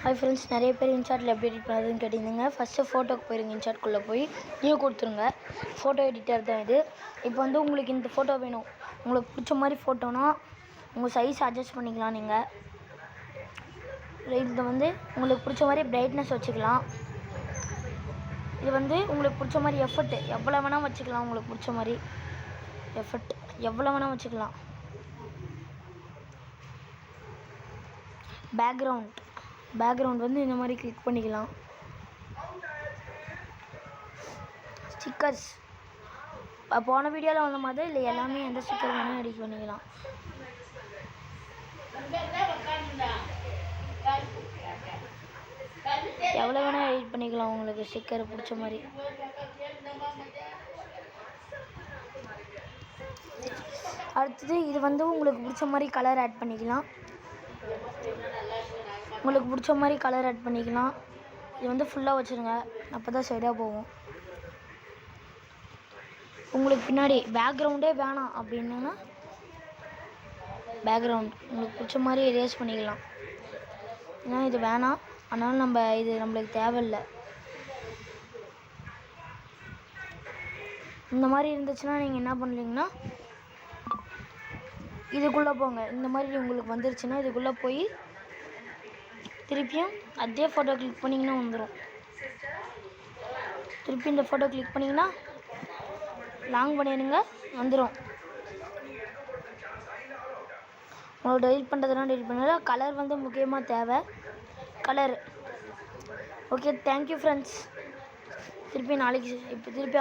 Hi friends, நிறைய பேர் இன்ஷாட்டில் எப்படி எடிட் பண்ணுறதுன்னு கேட்டிருந்தீங்க. ஃபஸ்ட்டு ஃபோட்டோக்கு போயிருங்க, இன்ஷாட்குள்ளே போய் நியூ கொடுத்துருங்க. ஃபோட்டோ எடிட்டர் தான் இது. இப்போ வந்து உங்களுக்கு இந்த ஃபோட்டோ வேணும், உங்களுக்கு பிடிச்ச மாதிரி ஃபோட்டோனா உங்கள் சைஸ் அட்ஜஸ்ட் பண்ணிக்கலாம். நீங்கள் இதில் வந்து உங்களுக்கு பிடிச்ச மாதிரி பிரைட்னஸ் வச்சுக்கலாம். இது வந்து உங்களுக்கு பிடிச்ச மாதிரி எஃபர்ட் எவ்வளோ வேணால் வச்சுக்கலாம். உங்களுக்கு பிடிச்ச மாதிரி எஃபர்ட் எவ்வளோ வேணால் வச்சுக்கலாம். பேக்ரவுண்ட் வந்து இந்த மாதிரி கிளிக் பண்ணிக்கலாம். ஸ்டிக்கர்ஸ் போன வீடியோவில் வந்த மாதிரி இல்லை, எல்லாமே எந்த ஸ்டிக்கர் வேணால் எடிட் பண்ணிக்கலாம். எவ்வளோ வேணால் எடிட் பண்ணிக்கலாம் உங்களுக்கு ஸ்டிக்கர் பிடிச்ச மாதிரி. அடுத்தது இது வந்து உங்களுக்கு பிடிச்ச மாதிரி கலர் ஆட் பண்ணிக்கலாம். உங்களுக்கு பிடிச்ச மாதிரி கலர் ஆட் பண்ணிக்கலாம். இது வந்து ஃபுல்லாக வச்சுருங்க, அப்போ தான் சைடாக போகும். உங்களுக்கு பின்னாடி பேக்ரவுண்டே வேணாம் அப்படின்னா பேக்ரவுண்ட் உங்களுக்கு பிடிச்ச மாதிரி எரேஸ் பண்ணிக்கலாம். ஏன்னா இது வேணாம், அதனால் நம்மளுக்கு தேவையில்லை. இந்த மாதிரி இருந்துச்சுன்னா நீங்கள் என்ன பண்ணுறீங்கன்னா இதுக்குள்ளே போங்க. இந்த மாதிரி உங்களுக்கு வந்துருச்சுன்னா இதுக்குள்ளே போய் திருப்பியும் அதே ஃபோட்டோ கிளிக் பண்ணிங்கன்னா வந்துடும். திருப்பி இந்த ஃபோட்டோ கிளிக் பண்ணிங்கன்னா லாங் பண்ணிடுங்க, வந்துடும். உங்களுக்கு டெலிட் பண்ணுறதுனா டெலிட் பண்ணுறது. கலர் வந்து முக்கியமாக தேவை, கலர். Okay, thank you friends. திருப்பி நாளைக்கு திருப்பி